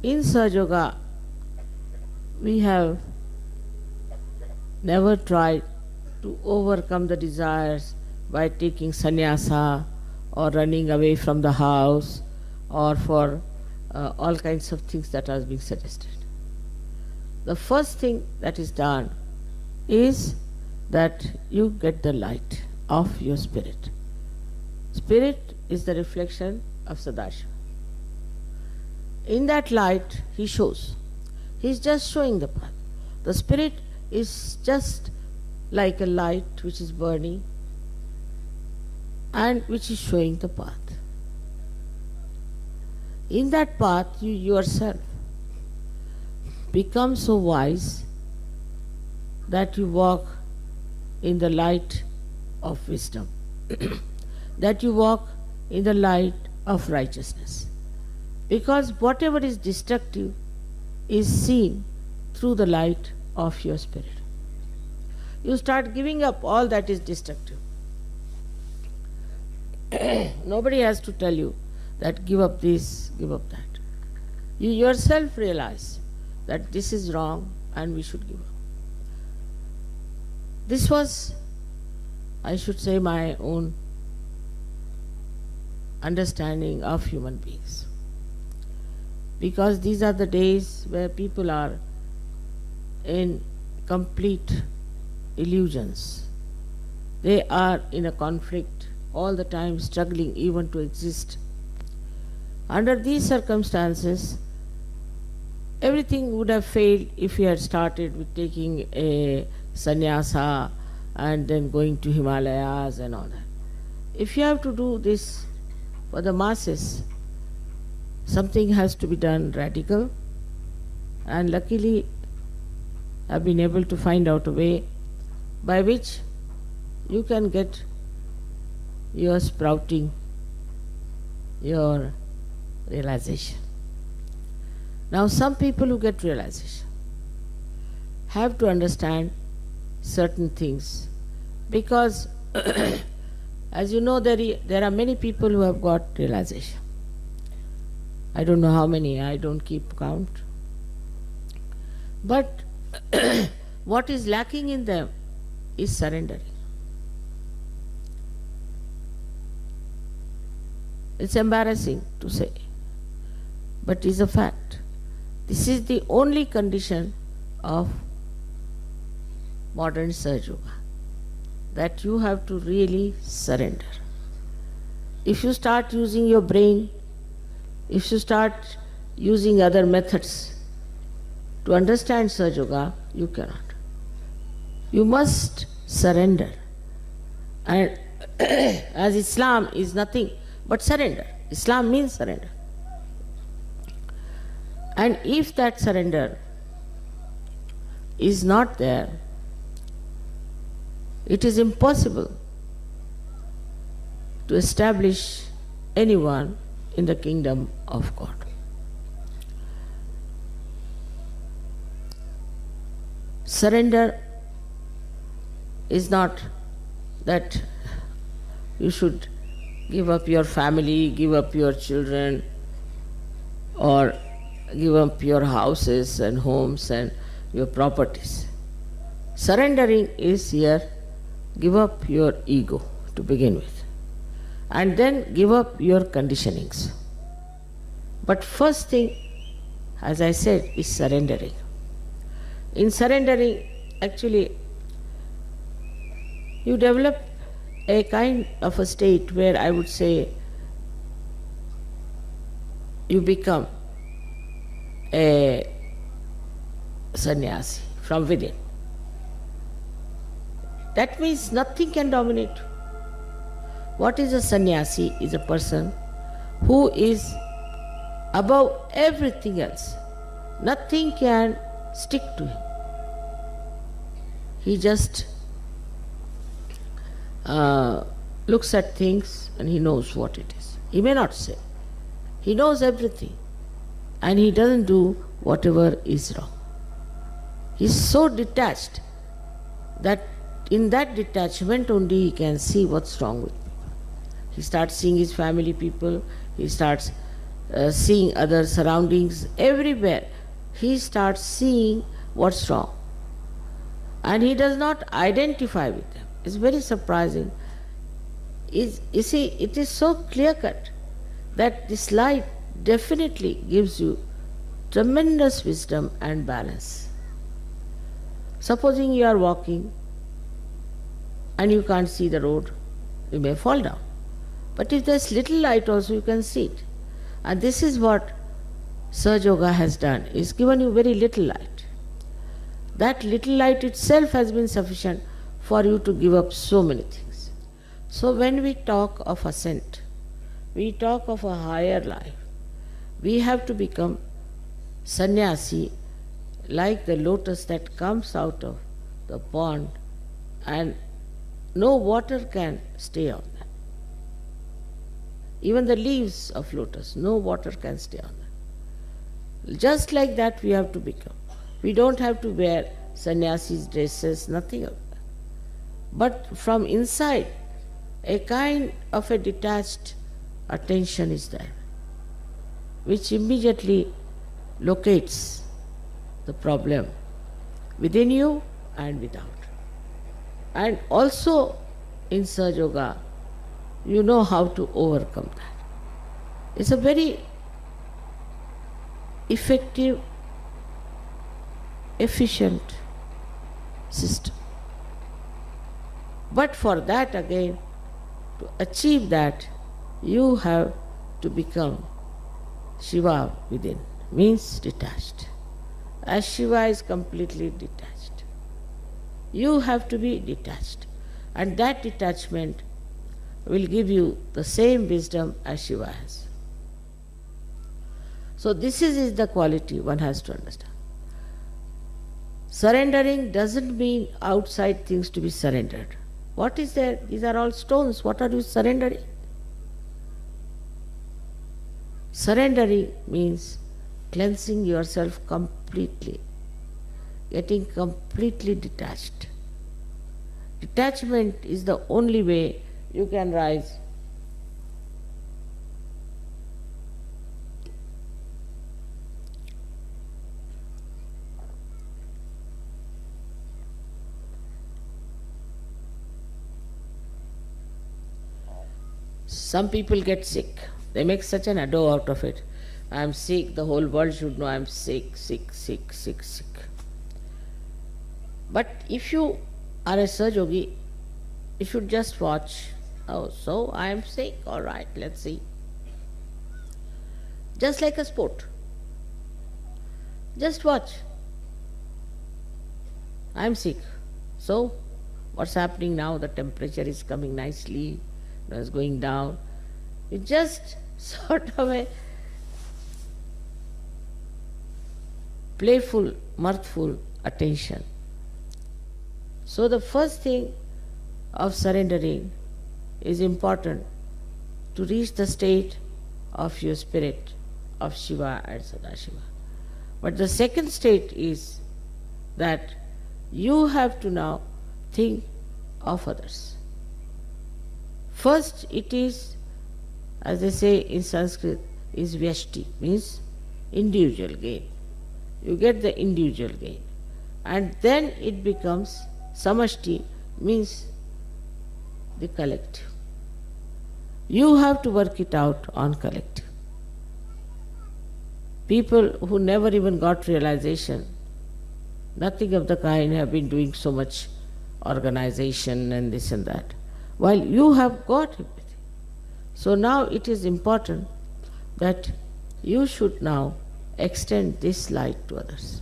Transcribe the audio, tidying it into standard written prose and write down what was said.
In Sahaja Yoga, we have never tried to overcome the desires by taking sannyasa or running away from the house or for all kinds of things that are being suggested. The first thing that is done is that you get the light of your spirit. Spirit is the reflection of Sadashiva. In that light, he shows. He is just showing the path. The spirit is just like a light which is burning and which is showing the path. In that path, you yourself become so wise that you walk in the light of wisdom, that you walk in the light of righteousness. Because whatever is destructive is seen through the light of your spirit. You start giving up all that is destructive. Nobody has to tell you that give up this, give up that. You yourself realize that this is wrong and we should give up. This was, I should say, my own understanding of human beings. Because these are the days where people are in complete illusions. They are in a conflict all the time, struggling even to exist. Under these circumstances, everything would have failed if we had started with taking a sannyasa and then going to Himalayas and all that. If you have to do this for the masses, something has to be done radical, and luckily I've been able to find out a way by which you can get your sprouting, your realization. Now, some people who get realization have to understand certain things, because as you know, there are many people who have got realization. I don't know how many, I don't keep count. But what is lacking in them is surrendering. It's embarrassing to say, but it's a fact. This is the only condition of modern Sahaja Yoga, that you have to really surrender. If you start using your brain, if you start using other methods to understand Sahaja Yoga, you cannot. You must surrender. And as Islam is nothing but surrender. Islam means surrender. And if that surrender is not there, it is impossible to establish anyone in the kingdom of God. Surrender is not that you should give up your family, give up your children, or give up your houses and homes and your properties. Surrendering is here, give up your ego to begin with, and then give up your conditionings. But first thing, as I said, is surrendering. In surrendering, actually, you develop a kind of a state where I would say you become a sannyasi from within. That means nothing can dominate you. What is a sannyasi? Is a person who is above everything else. Nothing can stick to him. He just looks at things and he knows what it is. He may not say. He knows everything and he doesn't do whatever is wrong. He is so detached that in that detachment only he can see what's wrong with people. He starts seeing his family people, he starts seeing other surroundings, everywhere he starts seeing what's wrong. And he does not identify with them. It's very surprising. You see, it is so clear cut that this light definitely gives you tremendous wisdom and balance. Supposing you are walking and you can't see the road, you may fall down. But if there's little light also, you can see it. And this is what Sahaja Yoga has done. It's given you very little light. That little light itself has been sufficient for you to give up so many things. So when we talk of ascent, we talk of a higher life, we have to become sannyasi, like the lotus that comes out of the pond and no water can stay on that. Even the leaves of lotus, no water can stay on that. Just like that we have to become. We don't have to wear sannyasi's dresses, nothing of that. But from inside, a kind of a detached attention is there, which immediately locates the problem within you and without. And also in Sahaja Yoga, you know how to overcome that. It's a very effective, efficient system. But for that again, to achieve that, you have to become Shiva within, means detached. As Shiva is completely detached, you have to be detached. And that detachment will give you the same wisdom as Shiva has. So this is the quality one has to understand. Surrendering doesn't mean outside things to be surrendered. What is there? These are all stones. What are you surrendering? Surrendering means cleansing yourself completely, getting completely detached. Detachment is the only way you can rise. Some people get sick. They make such an ado out of it. I am sick, the whole world should know I am sick, sick, sick, sick, sick. But if you are a Sahaja Yogi, you should just watch. Oh, so I am sick, all right, let's see. Just like a sport. Just watch. I am sick. So, what's happening now? The temperature is coming nicely, it's going down. It's just sort of a playful, mirthful attention. So the first thing of surrendering is important to reach the state of your spirit of Shiva and Sadashiva. But the second state is that you have to now think of others. First it is, as they say in Sanskrit, is vyashti, means individual gain. You get the individual gain. And then it becomes samashti, means the collective. You have to work it out on collective. People who never even got realization, nothing of the kind, have been doing so much organization and this and that, while you have got everything. So now it is important that you should now extend this light to others.